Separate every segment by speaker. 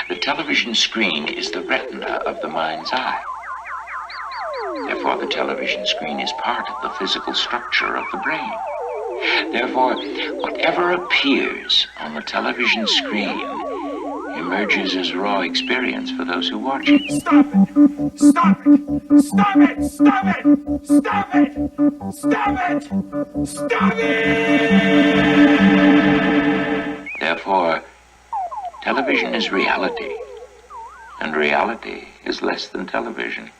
Speaker 1: The television screen is the retina of the mind's eye. Therefore, the television screen is part of the physical structure of the brain. Therefore, whatever appears on the television screen emerges as raw experience for those who watch it.
Speaker 2: Stop it! Stop it! Stop it! Stop it! Stop it! Stop it! Stop it!
Speaker 1: Therefore, television is reality, and reality is less than television.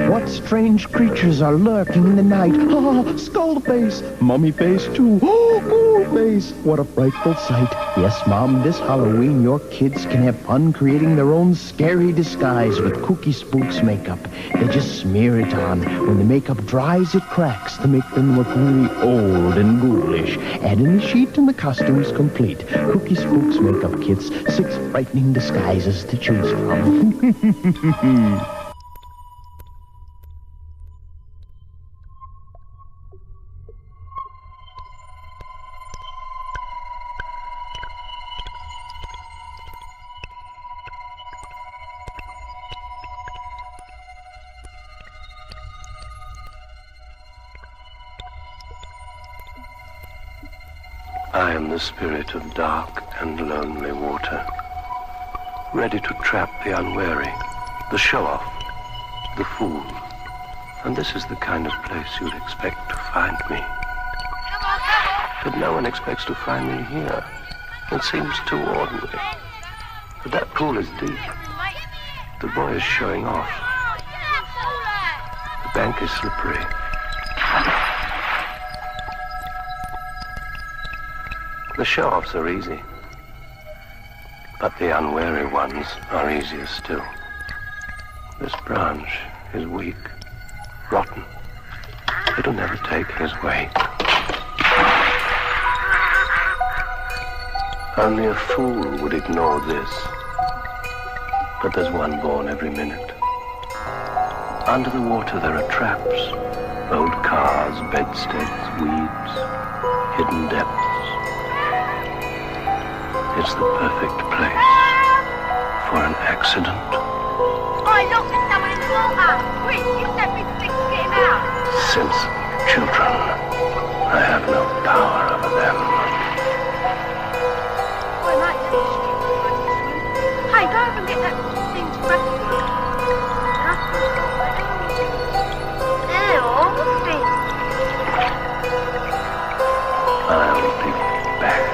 Speaker 3: What strange creatures are lurking in the night? Ah, skull face, mummy face too. Oh, ghoul face. What a frightful sight. Yes, Mom, this Halloween your kids can have fun creating their own scary disguise with Kooky Spooks makeup. They just smear it on. When the makeup dries, it cracks to make them look really old and ghoulish. Add in the sheet and the costume's complete. Kooky Spooks makeup kits, 6 frightening disguises to choose from.
Speaker 4: I am the spirit of dark and lonely water, ready to trap the unwary, the show-off, the fool. And this is the kind of place you'd expect to find me. But no one expects to find me here. It seems too ordinary. But that pool is deep. The boy is showing off. The bank is slippery. The show-offs are easy, but the unwary ones are easier still. This branch is weak, rotten. It'll never take his way. Only a fool would ignore this, but there's one born every minute. Under the water there are traps, old cars, bedsteads, weeds, hidden depths. It's the perfect place for an accident.
Speaker 5: Oi, look, there's someone in the water. Quick, use that big stick to get him out.
Speaker 4: Sensitive children, I have no power over them.
Speaker 5: Oi, mate, let me swim. Hey, go over and get that thing to grab you. Ew, what's this?
Speaker 4: I'll be back.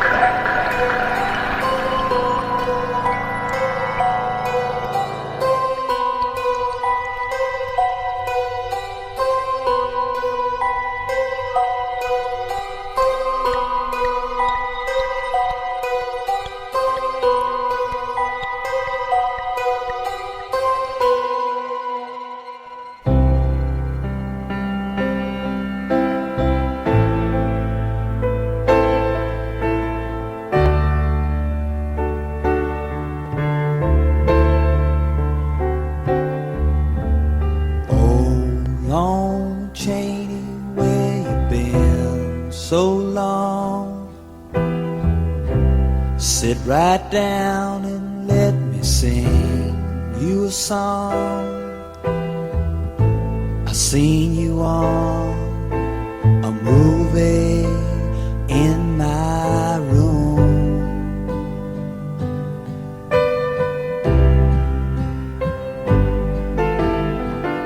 Speaker 6: Sit right down and let me sing you a song. I seen you on a movie in my room.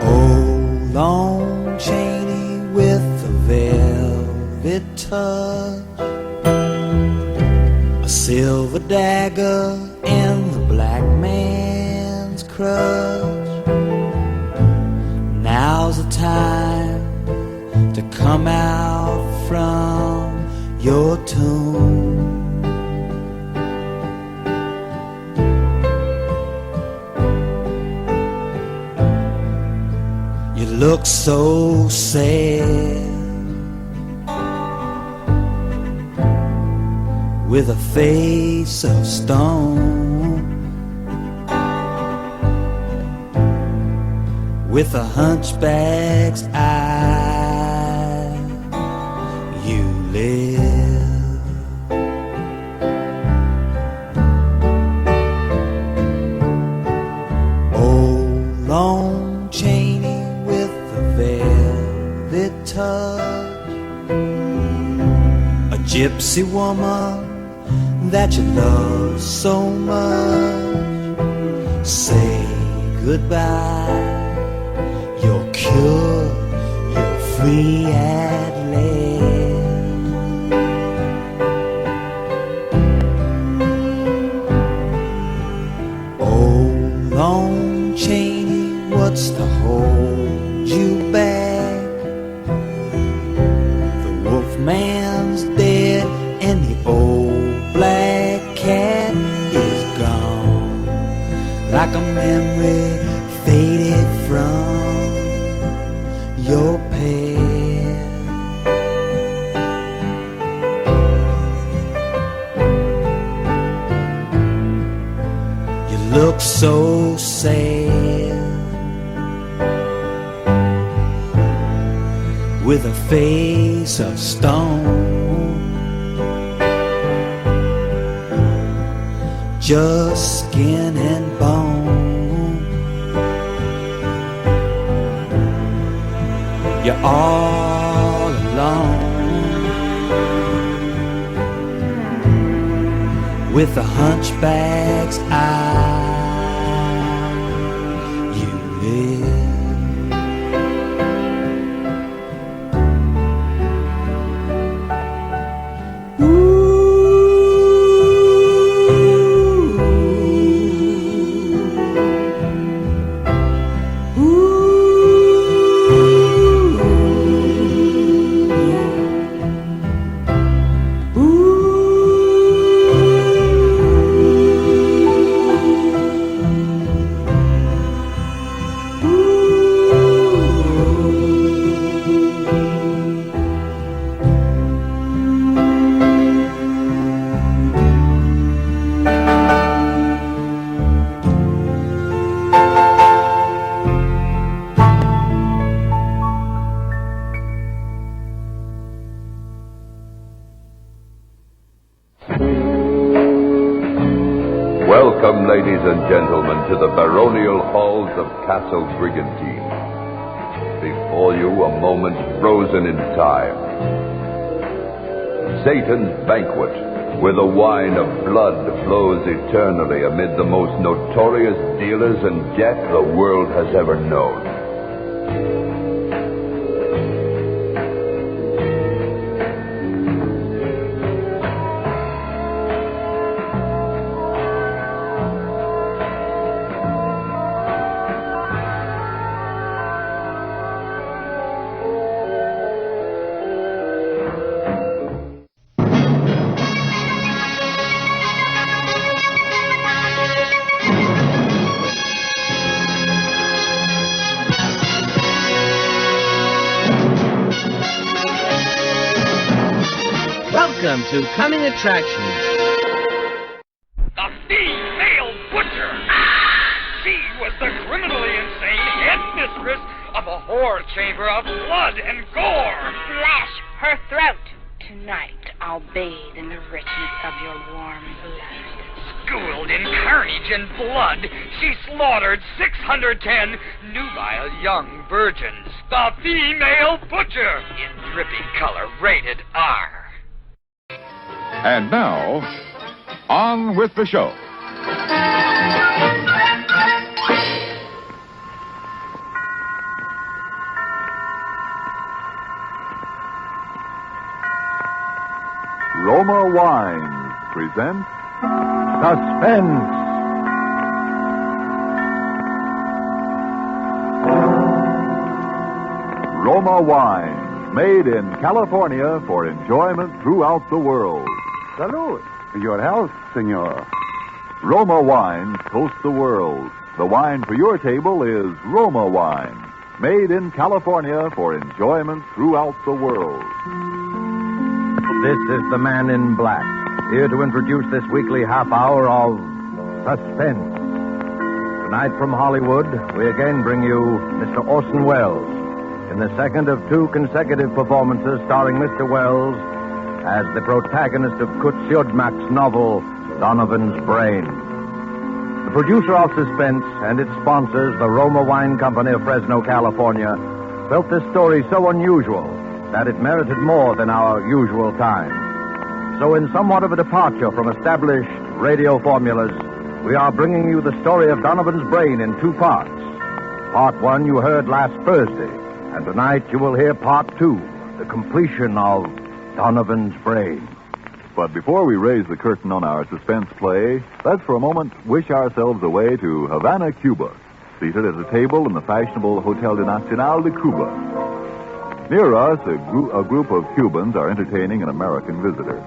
Speaker 6: Oh, Lon Chaney with the velvet touch, silver dagger in the black man's crutch. Now's the time to come out from your tomb. You look so sad with a face of stone, with a hunchback's eye, you live. Oh, Lon Chaney with the velvet touch, a gypsy woman that you love so much. Say goodbye, you're cured, you're free at last. Oh, Lon Chaney, what's to hold you back? The wolf man's dead and the old black cat is gone, like a memory faded from your past. You look so sad with a face of stone, just skin and bone. You're all alone with a hunchback's eye. You live.
Speaker 7: Ooh. Welcome, ladies and gentlemen, to the baronial halls of Castle Brigantine. Before you, a moment frozen in time. Satan's banquet, where the wine of blood flows eternally amid the most notorious dealers in death the world has ever known.
Speaker 8: Welcome to Coming Attractions.
Speaker 2: The female butcher! She was the criminally insane headmistress of a whore chamber of blood and gore!
Speaker 5: Slash her throat. Tonight I'll bathe in the richness of your warm blood.
Speaker 2: Schooled in carnage and blood, she slaughtered 610 nubile young virgins. The female butcher! In dripping color, rated R.
Speaker 9: And now, on with the show.
Speaker 10: Roma Wines presents Suspense. Roma Wines, made in California for enjoyment throughout the world.
Speaker 11: Salud. Your health, senor.
Speaker 10: Roma Wines toast the world. The wine for your table is Roma Wine, made in California for enjoyment throughout the world.
Speaker 12: This is the Man in Black, here to introduce this weekly half hour of Suspense. Tonight from Hollywood, we again bring you Mr. Orson Welles in the second of two consecutive performances starring Mr. Welles as the protagonist of Kurt Siodmak's novel, Donovan's Brain. The producer of Suspense and its sponsors, the Roma Wine Company of Fresno, California, felt this story so unusual that it merited more than our usual time. So in somewhat of a departure from established radio formulas, we are bringing you the story of Donovan's Brain in two parts. Part one you heard last Thursday, and tonight you will hear part two, the completion of Donovan's Brain.
Speaker 10: But before we raise the curtain on our suspense play, let's for a moment wish ourselves away to Havana, Cuba, seated at a table in the fashionable Hotel de Nacional de Cuba. Near us, a group of Cubans are entertaining an American visitor.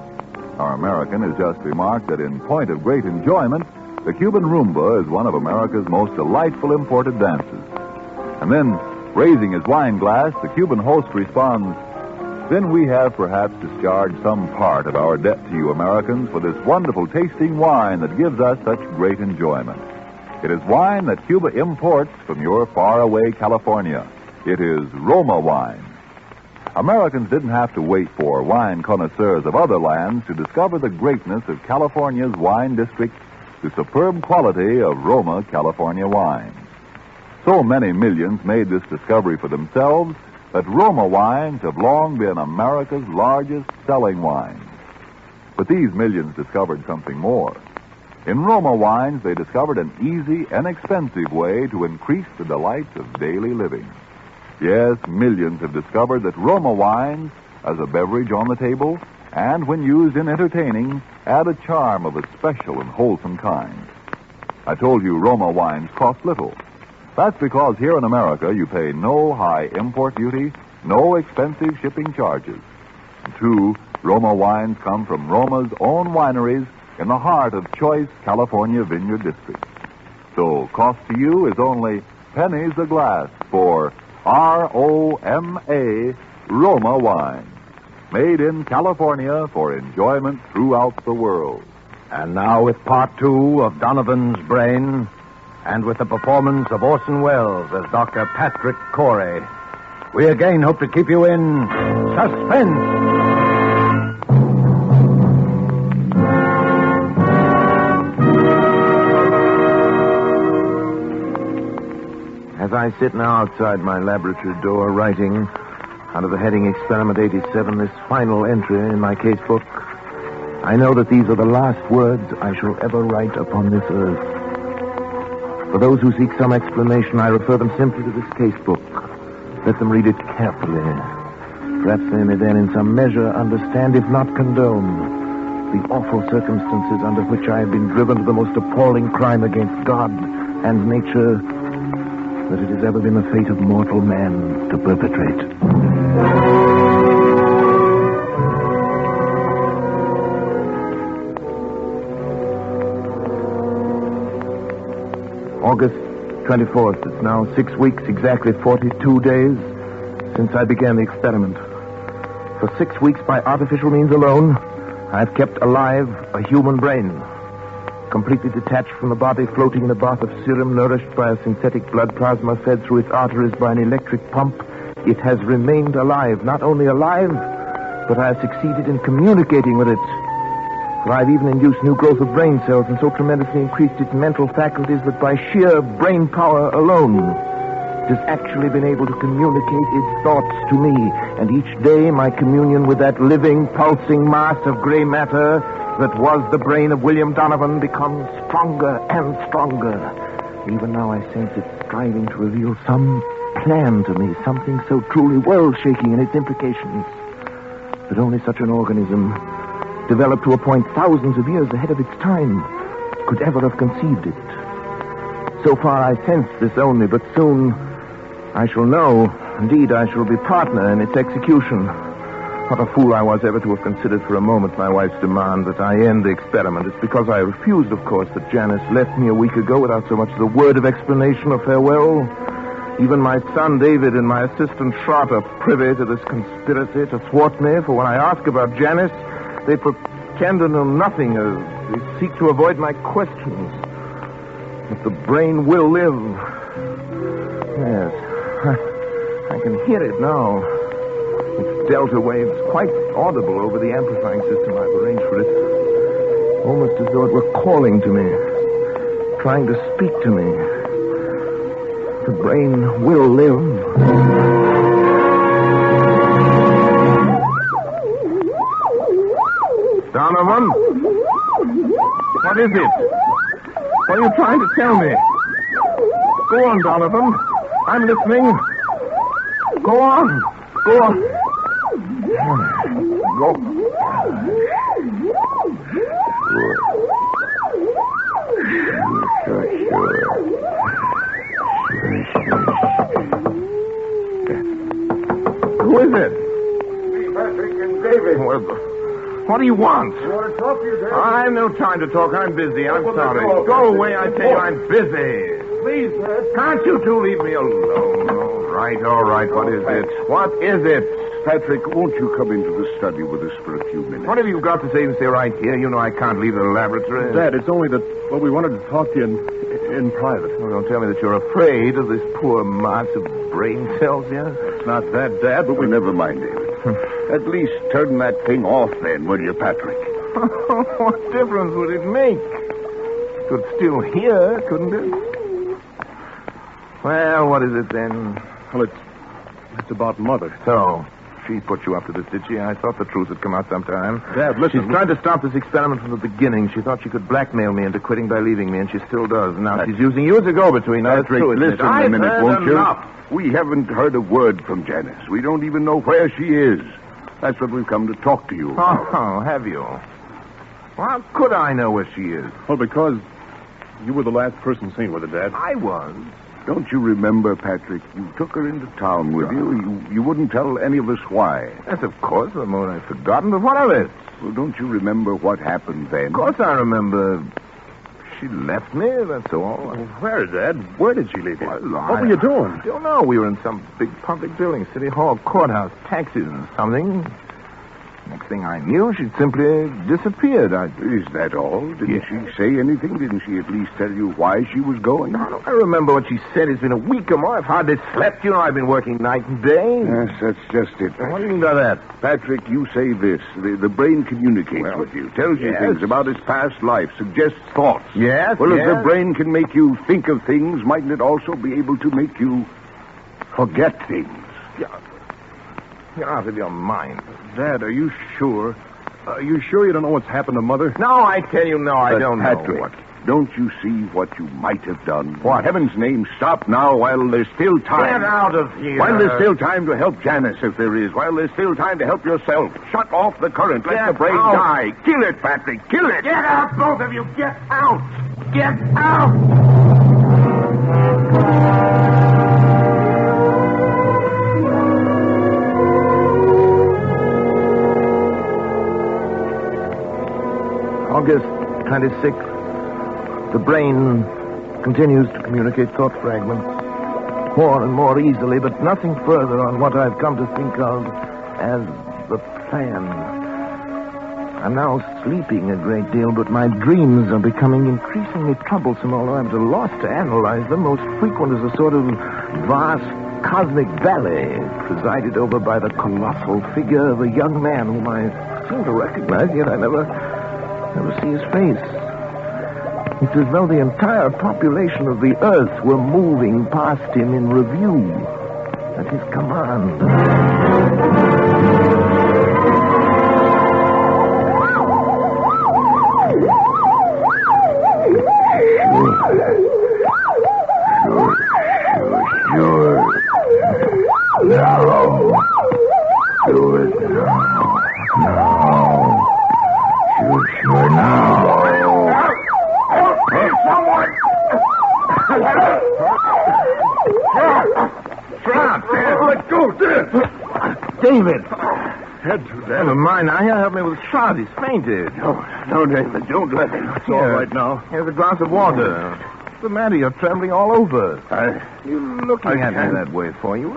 Speaker 10: Our American has just remarked that in point of great enjoyment, the Cuban rumba is one of America's most delightful imported dances. And then, raising his wine glass, the Cuban host responds, "Then we have perhaps discharged some part of our debt to you Americans for this wonderful tasting wine that gives us such great enjoyment. It is wine that Cuba imports from your faraway California. It is Roma wine." Americans didn't have to wait for wine connoisseurs of other lands to discover the greatness of California's wine district, the superb quality of Roma California wines. So many millions made this discovery for themselves that Roma wines have long been America's largest selling wines. But these millions discovered something more. In Roma wines, they discovered an easy, inexpensive way to increase the delights of daily living. Yes, millions have discovered that Roma wines, as a beverage on the table, and when used in entertaining, add a charm of a special and wholesome kind. I told you Roma wines cost little. That's because here in America you pay no high import duty, no expensive shipping charges. And two, Roma wines come from Roma's own wineries in the heart of choice California vineyard districts. So cost to you is only pennies a glass for R-O-M-A, Roma wine. Made in California for enjoyment throughout the world.
Speaker 12: And now with part two of Donovan's Brain, and with the performance of Orson Welles as Dr. Patrick Corey, we again hope to keep you in suspense. As I sit now outside my laboratory door writing, under the heading Experiment 87, this final entry in my casebook, I know that these are the last words I shall ever write upon this earth. For those who seek some explanation, I refer them simply to this casebook. Let them read it carefully. Perhaps they may then in some measure understand, if not condone, the awful circumstances under which I have been driven to the most appalling crime against God and nature that it has ever been the fate of mortal man to perpetrate. August 24th. It's now 6 weeks, exactly 42 days, since I began the experiment. For 6 weeks, by artificial means alone, I've kept alive a human brain, completely detached from the body, floating in a bath of serum, nourished by a synthetic blood plasma fed through its arteries by an electric pump. It has remained alive. Not only alive, but I have succeeded in communicating with it. For I've even induced new growth of brain cells and so tremendously increased its mental faculties that by sheer brain power alone, it has actually been able to communicate its thoughts to me. And each day my communion with that living, pulsing mass of gray matter that was the brain of William Donovan becomes stronger and stronger. Even now I sense it striving to reveal some plan to me, something so truly world-shaking in its implications that only such an organism, developed to a point thousands of years ahead of its time, could ever have conceived it. So far I sense this only, but soon I shall know. Indeed, I shall be partner in its execution. What a fool I was ever to have considered for a moment my wife's demand that I end the experiment. It's because I refused, of course, that Janice left me a week ago without so much as a word of explanation or farewell. Even my son David and my assistant Trot are privy to this conspiracy to thwart me, for when I ask about Janice, they pretend to know nothing. They seek to avoid my questions. But the brain will live. Yes, I can hear it now. Its delta waves quite audible over the amplifying system I've arranged for it. Almost as though it were calling to me, trying to speak to me. The brain will live. Donovan? What is it? What are you trying to tell me? Go on, Donovan. I'm listening. Go on. Go on. Go. Sure. Who is it?
Speaker 11: Me, Patrick and David.
Speaker 12: What do you want?
Speaker 11: I want to talk to you, David.
Speaker 12: I have no time to talk. I'm busy. I'm sorry. Go away, I tell you. I'm busy.
Speaker 11: Please, Dad.
Speaker 12: Can't you two leave me alone? All right. What is it? What is it?
Speaker 11: Patrick, won't you come into the study with us for a few minutes?
Speaker 12: What have you got to say and say right here? You know I can't leave the laboratory.
Speaker 13: Dad, it's only that, well, we wanted to talk to you in private.
Speaker 12: Well, don't tell me that you're afraid of this poor mass of brain cells here.
Speaker 13: It's not that, Dad, but
Speaker 11: Well, never mind, David. At least turn that thing off then, will you, Patrick?
Speaker 12: What difference would it make? It could still hear, couldn't it? Well, what is it then?
Speaker 13: Well, it's about Mother.
Speaker 12: So, she put you up to this, did she? I thought the truth had come out sometime.
Speaker 13: Dad, listen.
Speaker 12: She's trying to stop this experiment from the beginning. She thought she could blackmail me into quitting by leaving me, and she still does. Now she's using you as a go-between.
Speaker 11: Patrick, listen a minute, won't you?
Speaker 12: Enough.
Speaker 11: We haven't heard a word from Janice. We don't even know where she is. That's what we've come to talk to you about.
Speaker 12: Oh, have you? Well, how could I know where she is?
Speaker 13: Well, because you were the last person seen with her, Dad.
Speaker 12: I was.
Speaker 11: Don't you remember, Patrick? You took her into town with you. You wouldn't tell any of us why.
Speaker 12: Yes, of course. The moment I've forgotten. But what of it?
Speaker 11: Well, don't you remember what happened then?
Speaker 12: Of course I remember. She left me, that's all.
Speaker 13: Well, where, Dad? Where did she leave you?
Speaker 12: Well,
Speaker 13: what were you doing?
Speaker 12: I don't know. We were in some big public building, City Hall, courthouse, taxis and something. Next next thing I knew, she'd simply disappeared.
Speaker 11: Is that all? Didn't she say anything? Didn't she at least tell you why she was going?
Speaker 12: I remember what she said. It's been a week or more. I've hardly slept. You know, I've been working night and day.
Speaker 11: Yes, that's just it.
Speaker 12: What do you mean by that?
Speaker 11: Patrick, you say this. The brain communicates with you, tells you things about its past life, suggests thoughts.
Speaker 12: Yes,
Speaker 11: Well, if the brain can make you think of things, mightn't it also be able to make you forget things?
Speaker 12: You're out of your mind.
Speaker 13: Dad, are you sure? Are you sure you don't know what's happened to Mother?
Speaker 12: No, I tell you, no, I don't know.
Speaker 11: Patrick, don't you see what you might have done? For heaven's name, stop now while there's still time.
Speaker 12: Get out of here.
Speaker 11: While there's still time to help Janice, if there is. While there's still time to help yourself. Shut off the current. Let the brain die. Kill it, Patrick. Kill it.
Speaker 12: Get out, both of you. Get out. Get out. August 26th. The brain continues to communicate thought fragments more and more easily, but nothing further on what I've come to think of as the plan. I'm now sleeping a great deal, but my dreams are becoming increasingly troublesome, although I'm at a loss to analyze them. Most frequent is a sort of vast cosmic ballet presided over by the colossal figure of a young man whom I seem to recognize, yet I never see his face. It's as though the entire population of the Earth were moving past him in review at his command.
Speaker 11: Sure. Now. Do it now. Now. Sure now. Help me, someone!
Speaker 12: Stop!
Speaker 11: Let go,
Speaker 12: David!
Speaker 13: Had to, Dad.
Speaker 12: Never mind. Now, he'll help me with a shot. He's fainted.
Speaker 11: No, David, don't let him.
Speaker 13: It's all right now.
Speaker 12: Here's a glass of water. What's the matter? You're trembling all over. You're looking at me that way for you.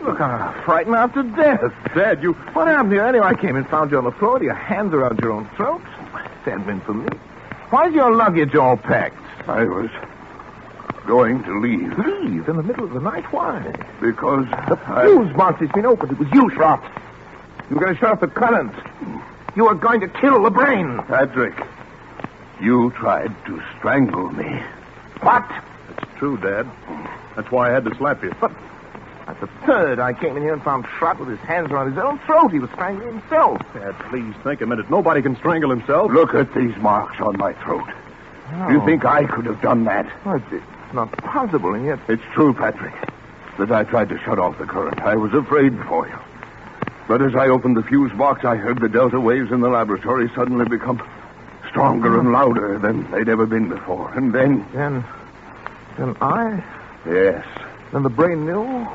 Speaker 12: Look, I'm frightened out to death.
Speaker 13: Dad, you...
Speaker 12: What happened to you? Anyway, I came and found you on the floor with your hands around your own throat. Sad been for me. Why's your luggage all packed?
Speaker 11: I was going to leave.
Speaker 12: Leave? In the middle of the night? Why?
Speaker 11: Because
Speaker 12: the fuse box has been opened. It was you, Schrott. You were going to shut off the current. You were going to kill the brain.
Speaker 11: Patrick, you tried to strangle me.
Speaker 12: What?
Speaker 13: It's true, Dad. That's why I had to slap you.
Speaker 12: But at the third, I came in here and found Schrott with his hands around his own throat. He was strangling himself.
Speaker 13: Dad, please, think a minute. Nobody can strangle himself.
Speaker 11: Look at these marks on my throat.
Speaker 12: Oh.
Speaker 11: You think I could have done that?
Speaker 12: Well, it's not possible, and yet...
Speaker 11: It's true, Patrick, that I tried to shut off the current. I was afraid for you. But as I opened the fuse box, I heard the delta waves in the laboratory suddenly become stronger and louder than they'd ever been before. And then...
Speaker 12: Then I?
Speaker 11: Yes.
Speaker 12: Then the brain knew?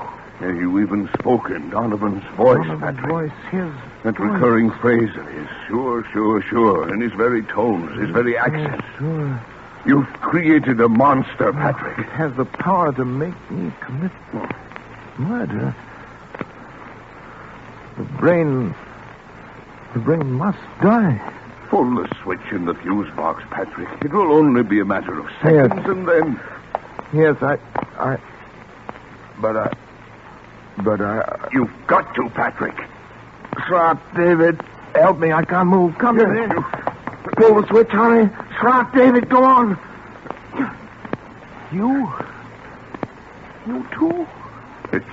Speaker 11: You even spoke in Donovan's voice,
Speaker 12: Donovan's
Speaker 11: Patrick.
Speaker 12: voice, his
Speaker 11: That
Speaker 12: voice.
Speaker 11: recurring phrase of his, sure, in his very tones, his very accents.
Speaker 12: Sure.
Speaker 11: You've created a monster, Patrick.
Speaker 12: It has the power to make me commit murder. The brain must die.
Speaker 11: Pull the switch in the fuse box, Patrick. It will only be a matter of seconds, and then...
Speaker 12: Yes, But
Speaker 11: You've got to, Patrick.
Speaker 12: Schrott, David, help me. I can't move. Come to me. Pull the switch, honey. Schrott, David, go on. You too?
Speaker 11: It's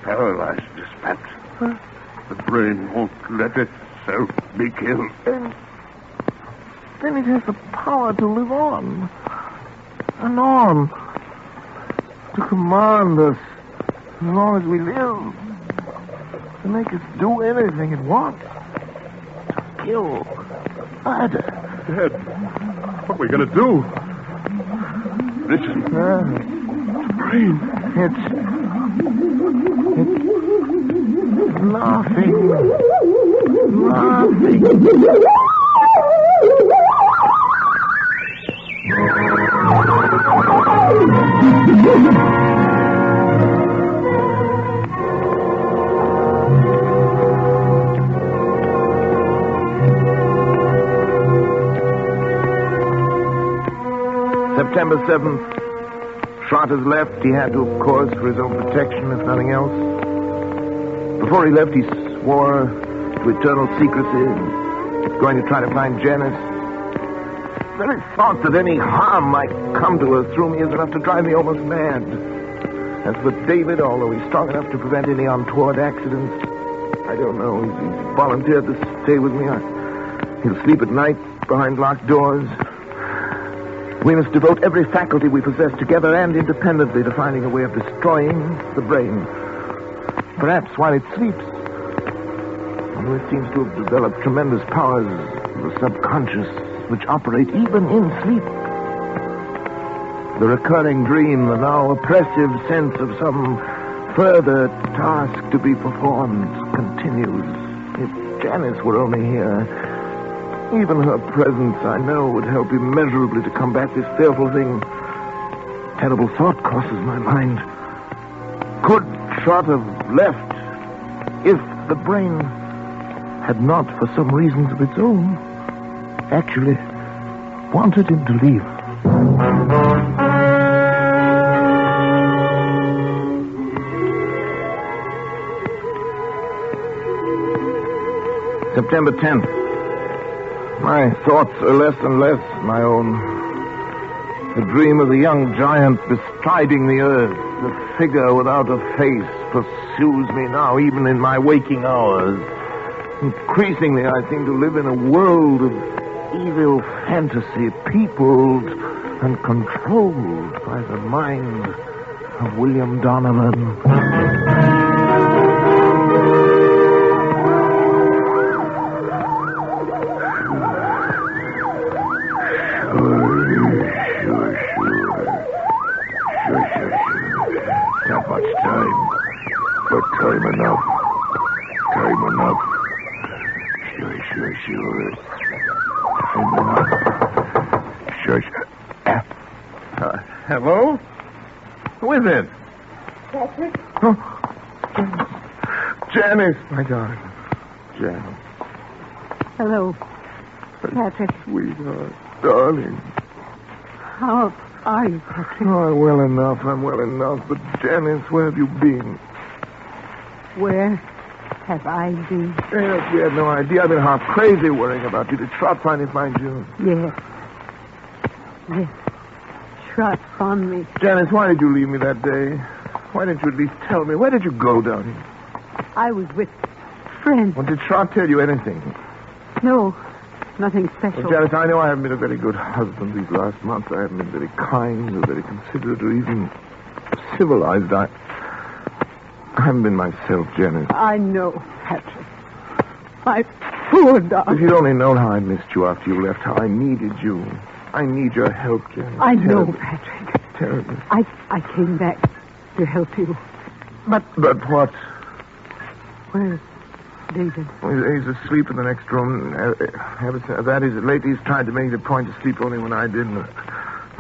Speaker 11: paralyzed, Suspense.
Speaker 12: Huh?
Speaker 11: The brain won't let itself be killed.
Speaker 12: Then it has the power to live on. An arm. To command us as long as we live. To make us do anything it wants. To kill. Murder.
Speaker 13: Dad, what are we going to do?
Speaker 11: Listen.
Speaker 13: The brain.
Speaker 12: It's laughing.
Speaker 14: September 7th. Trot has left. He had to, of course, for his own protection, if nothing else. Before he left, he swore to eternal secrecy. He's going to try to find Janice. The very thought that any harm might come to her through me is enough to drive me almost mad. As for David, although he's strong enough to prevent any untoward accidents, I don't know. He's volunteered to stay with me. He'll sleep at night behind locked doors. We must devote every faculty we possess together and independently to finding a way of destroying the brain. Perhaps while it sleeps. Although it seems to have developed tremendous powers of the subconscious which operate even in sleep. The recurring dream, the now oppressive sense of some further task to be performed continues. If Janice were only here, even her presence, I know, would help immeasurably to combat this fearful thing. Terrible thought crosses my mind. Could Trot have left if the brain had not, for some reasons of its own, actually wanted him to leave? September 10th. My thoughts are less and less my own. The dream of the young giant bestriding the earth, the figure without a face, pursues me now, even in my waking hours. Increasingly, I seem to live in a world of evil fantasy, peopled and controlled by the mind of William Donovan.
Speaker 11: Not much time, but time enough. Time enough. Sure. Time enough. Sure.
Speaker 14: Hello? Who is it?
Speaker 5: Patrick?
Speaker 14: Oh. Janice, my darling. Janice.
Speaker 5: Hello, Patrick.
Speaker 14: Sweetheart, darling.
Speaker 5: How are you, Patrick?
Speaker 14: Oh, I'm well enough. But Janice, where have you been?
Speaker 5: Where have I been?
Speaker 14: Yes, we had no idea. I've been half crazy worrying about you. Did Trot finally find you?
Speaker 5: Yes. Trot found me.
Speaker 14: Janice, why did you leave me that day? Why didn't you at least tell me? Where did you go down here?
Speaker 5: I was with friends.
Speaker 14: Well, did Trot tell you anything?
Speaker 5: No, nothing special.
Speaker 14: Well, Janice, I know I haven't been a very good husband these last months. I haven't been very kind or very considerate or even civilized. I haven't been myself, Janice.
Speaker 5: I know, Patrick. My poor darling.
Speaker 14: If you'd only known how I missed you after you left, how I needed you. I need your help, Janice.
Speaker 5: I know, Patrick.
Speaker 14: Terribly.
Speaker 5: I came back to help you. But
Speaker 14: what?
Speaker 5: Where's David?
Speaker 14: He's asleep in the next room. That is, lately he's tried to make it a point to sleep only when I didn't.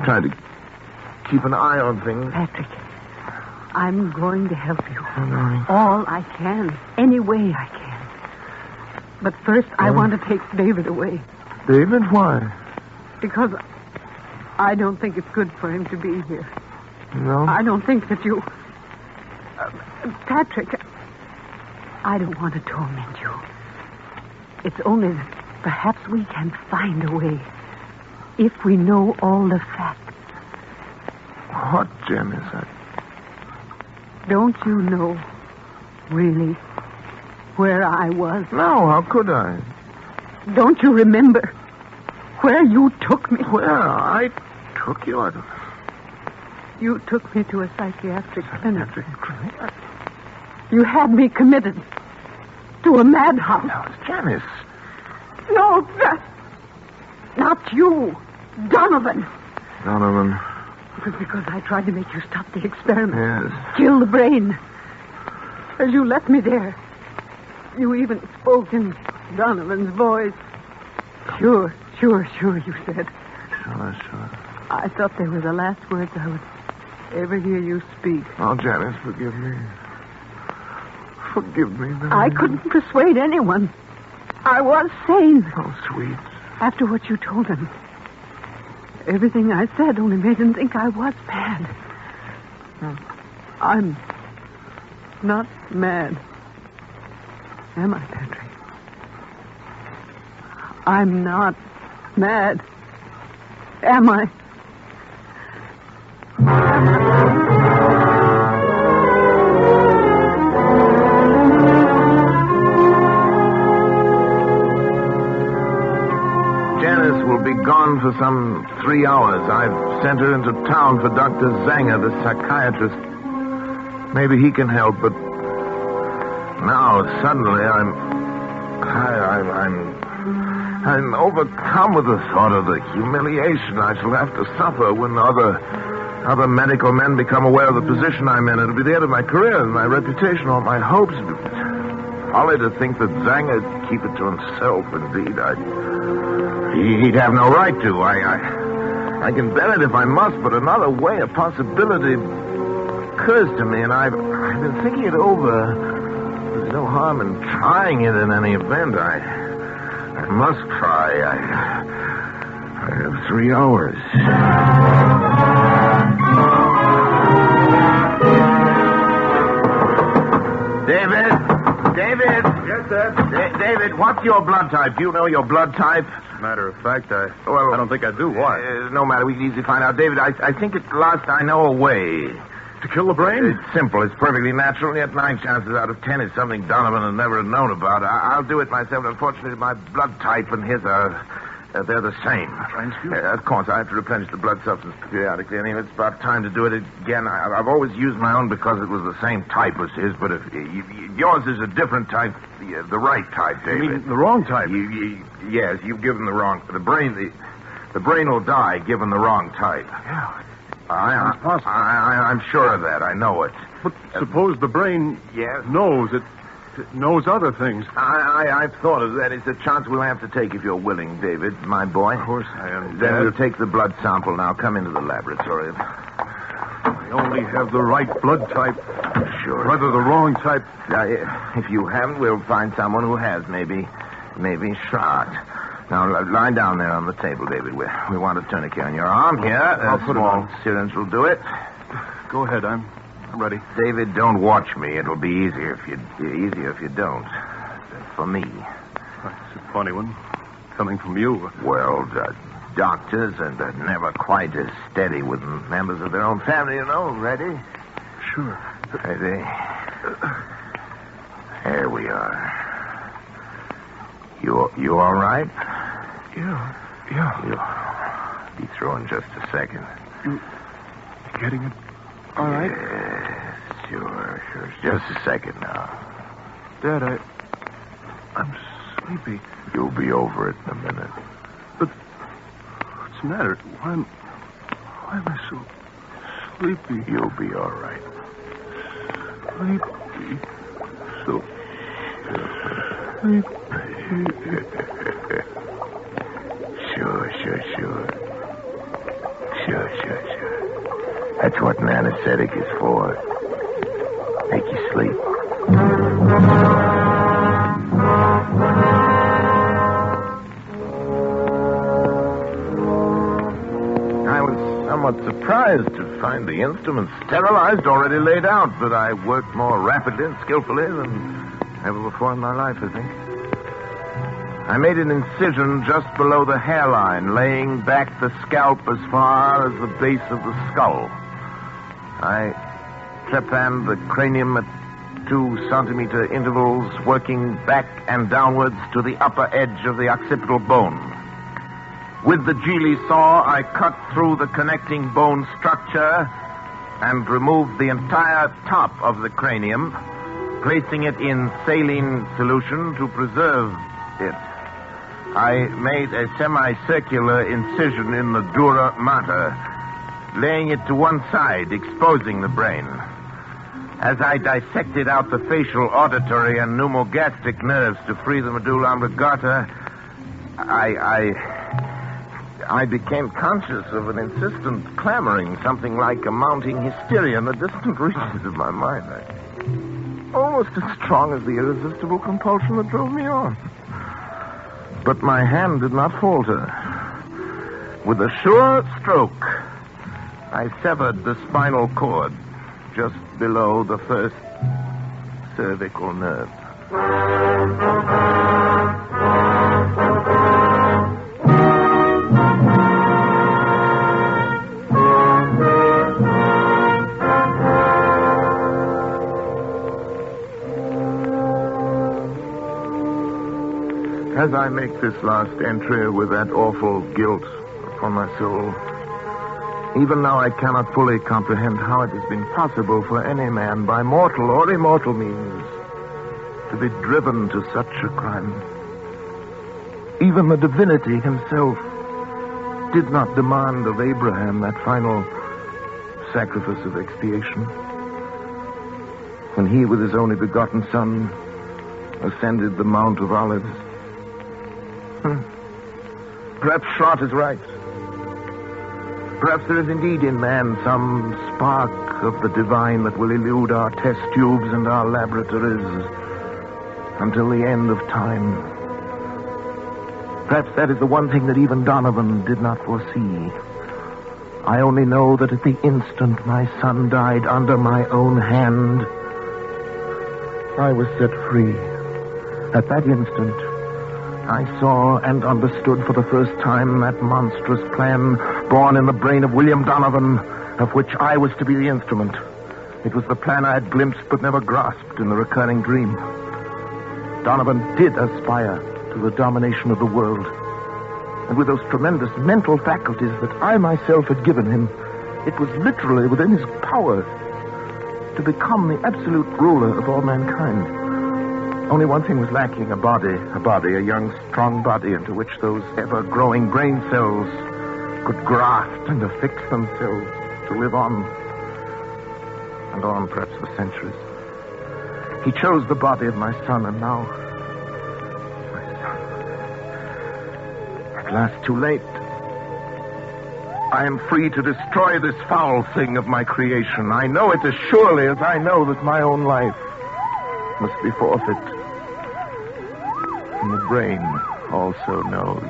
Speaker 14: Tried to keep an eye on things.
Speaker 5: Patrick, I'm going to help you.
Speaker 14: Oh, darling.
Speaker 5: All I can. Any way I can. But first, I want to take David away.
Speaker 14: David? Why?
Speaker 5: Because I don't think it's good for him to be here.
Speaker 14: No?
Speaker 5: I don't think that you... Patrick, I don't want to torment you. It's only that perhaps we can find a way if we know all the facts.
Speaker 14: What, Janice?
Speaker 5: Don't you know, really, where I was?
Speaker 14: No, how could I?
Speaker 5: Don't you remember where you took me?
Speaker 14: Where I took you? I don't...
Speaker 5: You took me to a psychiatric clinic. You had me committed to a madhouse.
Speaker 14: No, it's Janice.
Speaker 5: No, not you. Donovan.
Speaker 14: Donovan.
Speaker 5: It was because I tried to make you stop the experiment.
Speaker 14: Yes.
Speaker 5: Kill the brain. As you left me there, you even spoke in Donovan's voice. Sure, you said.
Speaker 14: Sure.
Speaker 5: I thought they were the last words I would ever hear you speak.
Speaker 14: Oh, Janice, forgive me. Forgive me.
Speaker 5: I couldn't persuade anyone. I was sane.
Speaker 14: Oh, sweet.
Speaker 5: After what you told him. Everything I said only made him think I was mad. I'm not mad. Am I, Patrick? I'm not mad. Am I?
Speaker 14: Janice will be gone for some 3 hours. I've sent her into town for Dr. Zanger, the psychiatrist. Maybe he can help, but now suddenly I'm overcome with the thought of the humiliation I shall have to suffer when other medical men become aware of the position I'm in. It'll be the end of my career and my reputation, all my hopes. Folly to think that Zanger would keep it to himself, indeed. He'd have no right to. I can bear it if I must, but another way, a possibility occurs to me, and I've been thinking it over. There's no harm in trying it in any event. I must try. I have 3 hours. David!
Speaker 13: Yes, sir?
Speaker 14: David, what's your blood type? Do you know your blood type?
Speaker 13: Matter of fact, I don't think I do. Why?
Speaker 14: No matter. We can easily find out. David, I think at last I know a way.
Speaker 13: To kill the brain?
Speaker 14: It's simple. It's perfectly natural, yet 9 chances out of 10 it's something Donovan had never known about. I'll do it myself. Unfortunately, my blood type and his they're the same. Of course, I have to replenish the blood substance periodically. Anyway, it's about time to do it again. I've always used my own because it was the same type as his, but if yours is a different type, the right type, David.
Speaker 13: You mean the wrong type?
Speaker 14: Yes, you've given the wrong... The brain will die given the wrong type.
Speaker 13: Yeah.
Speaker 14: I'm sure of that. I know it.
Speaker 13: But suppose the brain knows it knows other things.
Speaker 14: I've thought of that. It's a chance we'll have to take if you're willing, David, my boy.
Speaker 13: Of course I am.
Speaker 14: Then we'll take the blood sample now. Come into the laboratory.
Speaker 13: I only have the right blood type.
Speaker 14: Sure.
Speaker 13: Rather the wrong type.
Speaker 14: If you haven't, we'll find someone who has. Maybe shot. Now, lie down there on the table, David. We want a tourniquet on your arm here.
Speaker 13: I'll put it on.
Speaker 14: Syringe will do it.
Speaker 13: Go ahead. I'm ready.
Speaker 14: David, don't watch me. It'll be easier if you don't. For me.
Speaker 13: It's a funny one. Coming from you.
Speaker 14: Well, doctors are never quite as steady with members of their own family, you know. Ready?
Speaker 13: Sure.
Speaker 14: Ready? There we are. You all right?
Speaker 13: Yeah.
Speaker 14: You'll be through in just a second.
Speaker 13: You getting it all right?
Speaker 14: Yes, sure. Just a second now.
Speaker 13: Dad, I'm sleepy.
Speaker 14: You'll be over it in a minute.
Speaker 13: But what's the matter? Why am I so sleepy?
Speaker 14: You'll be all right.
Speaker 13: Sleepy. So sleepy.
Speaker 14: Sure. That's what an anesthetic is for. Make you sleep. I was somewhat surprised to find the instruments sterilized, already laid out, but I worked more rapidly and skillfully than ever before in my life, I think. I made an incision just below the hairline, laying back the scalp as far as the base of the skull. I trepanned the cranium at 2-centimeter intervals, working back and downwards to the upper edge of the occipital bone. With the Geely saw, I cut through the connecting bone structure and removed the entire top of the cranium, placing it in saline solution to preserve it. I made a semicircular incision in the dura mater, laying it to one side, exposing the brain. As I dissected out the facial, auditory, and pneumogastric nerves to free the medulla oblongata, I became conscious of an insistent clamoring, something like a mounting hysteria in the distant reaches of my mind. Almost as strong as the irresistible compulsion that drove me on. But my hand did not falter. With a sure stroke, I severed the spinal cord just below the first cervical nerve. As I make this last entry with that awful guilt upon my soul, even now I cannot fully comprehend how it has been possible for any man, by mortal or immortal means, to be driven to such a crime. Even the divinity himself did not demand of Abraham that final sacrifice of expiation when he, with his only begotten son, ascended the Mount of Olives. Perhaps Schrott is right. Perhaps there is indeed in man some spark of the divine that will elude our test tubes and our laboratories until the end of time. Perhaps that is the one thing that even Donovan did not foresee. I only know that at the instant my son died under my own hand, I was set free. At that instant, I saw and understood for the first time that monstrous plan born in the brain of William Donovan, of which I was to be the instrument. It was the plan I had glimpsed but never grasped in the recurring dream. Donovan did aspire to the domination of the world. And with those tremendous mental faculties that I myself had given him, it was literally within his power to become the absolute ruler of all mankind. Only one thing was lacking, a young, strong body into which those ever-growing brain cells could graft and affix themselves to live on, and on perhaps for centuries. He chose the body of my son, and now, my son, at last too late. I am free to destroy this foul thing of my creation. I know it as surely as I know that my own life must be forfeit. And the brain also knows.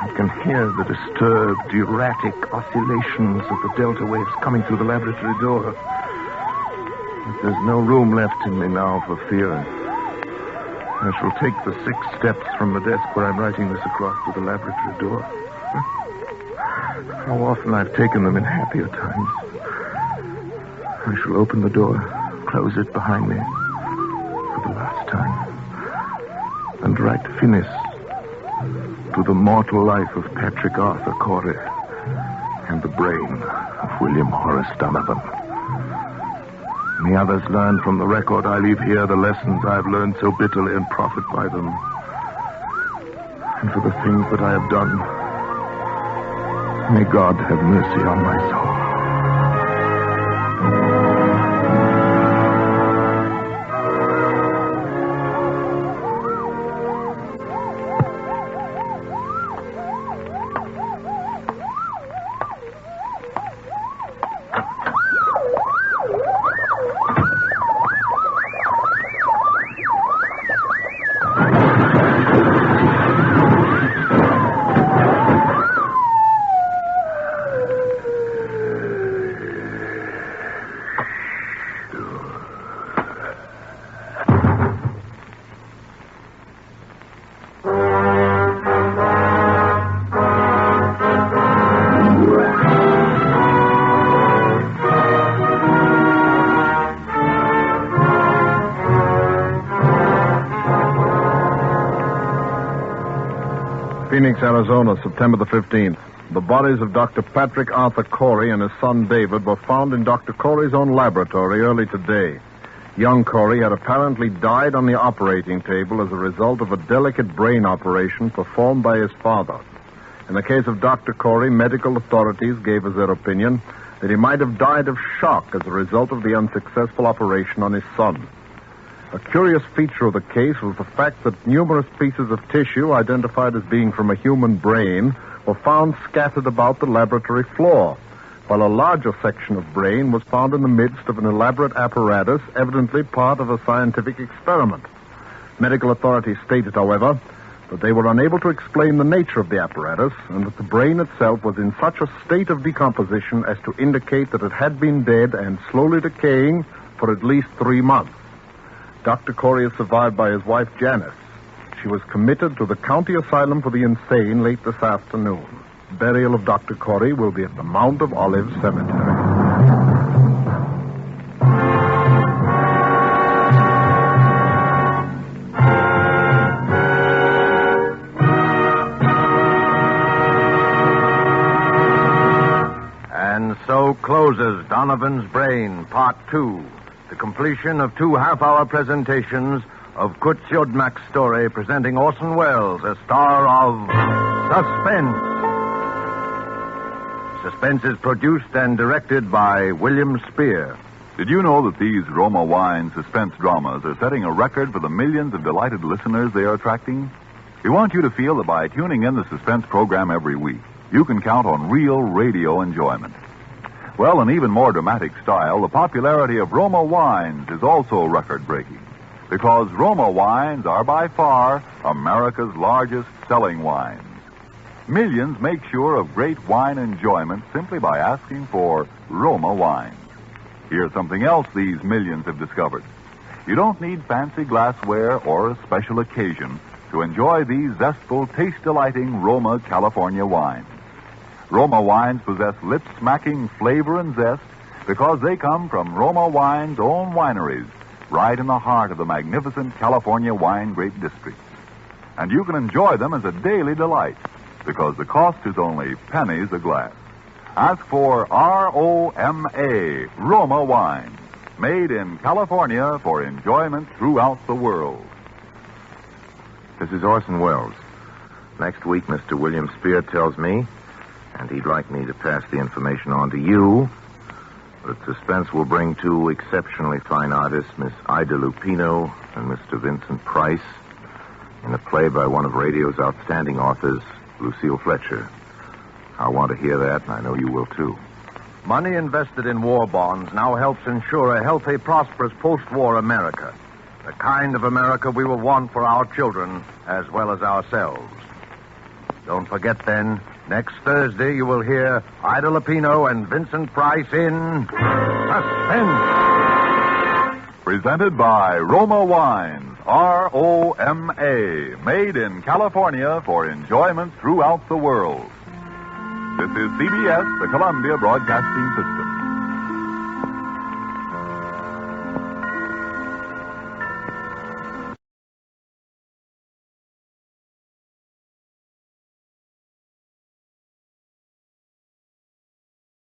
Speaker 14: I can hear the disturbed, erratic oscillations of the delta waves coming through the laboratory door. But there's no room left in me now for fear. I shall take the 6 steps from the desk where I'm writing this across to the laboratory door. How often I've taken them in happier times. I shall open the door, close it behind me for the last time, and write finis to the mortal life of Patrick Arthur Corey and the brain of William Horace Donovan. May others learn from the record I leave here the lessons I've learned so bitterly and profit by them. And for the things that I have done, may God have mercy on my soul.
Speaker 15: Phoenix, Arizona, September the 15th. The bodies of Dr. Patrick Arthur Corey and his son David were found in Dr. Corey's own laboratory early today. Young Corey had apparently died on the operating table as a result of a delicate brain operation performed by his father. In the case of Dr. Corey, medical authorities gave as their opinion that he might have died of shock as a result of the unsuccessful operation on his son. A curious feature of the case was the fact that numerous pieces of tissue identified as being from a human brain were found scattered about the laboratory floor, while a larger section of brain was found in the midst of an elaborate apparatus, evidently part of a scientific experiment. Medical authorities stated, however, but they were unable to explain the nature of the apparatus and that the brain itself was in such a state of decomposition as to indicate that it had been dead and slowly decaying for at least 3 months. Dr. Corey is survived by his wife, Janice. She was committed to the county asylum for the insane late this afternoon. Burial of Dr. Corey will be at the Mount of Olives Cemetery.
Speaker 12: And so closes Donovan's Brain, Part 2, the completion of 2 half-hour presentations of Kurt Siodmak's story, presenting Orson Welles as star of Suspense. Suspense is produced and directed by William Spear.
Speaker 10: Did you know that these Roma Wine suspense dramas are setting a record for the millions of delighted listeners they are attracting? We want you to feel that by tuning in the Suspense program every week, you can count on real radio enjoyment. Well, in even more dramatic style, the popularity of Roma wines is also record-breaking, because Roma wines are by far America's largest selling wines. Millions make sure of great wine enjoyment simply by asking for Roma wines. Here's something else these millions have discovered. You don't need fancy glassware or a special occasion to enjoy these zestful, taste-delighting Roma California wines. Roma wines possess lip-smacking flavor and zest because they come from Roma Wine's own wineries, right in the heart of the magnificent California wine grape district. And you can enjoy them as a daily delight, because the cost is only pennies a glass. Ask for R-O-M-A, Roma wine, made in California for enjoyment throughout the world.
Speaker 14: This is Orson Welles. Next week, Mr. William Spear tells me, and he'd like me to pass the information on to you, that Suspense will bring 2 exceptionally fine artists, Miss Ida Lupino and Mr. Vincent Price, in a play by one of radio's outstanding authors, Lucille Fletcher. I want to hear that, and I know you will, too.
Speaker 12: Money invested in war bonds now helps ensure a healthy, prosperous post-war America. The kind of America we will want for our children as well as ourselves. Don't forget, then, next Thursday you will hear Ida Lupino and Vincent Price in Suspense.
Speaker 10: Presented by Roma Wines, R-O-M-A, made in California for enjoyment throughout the world. This is CBS, the Columbia Broadcasting System.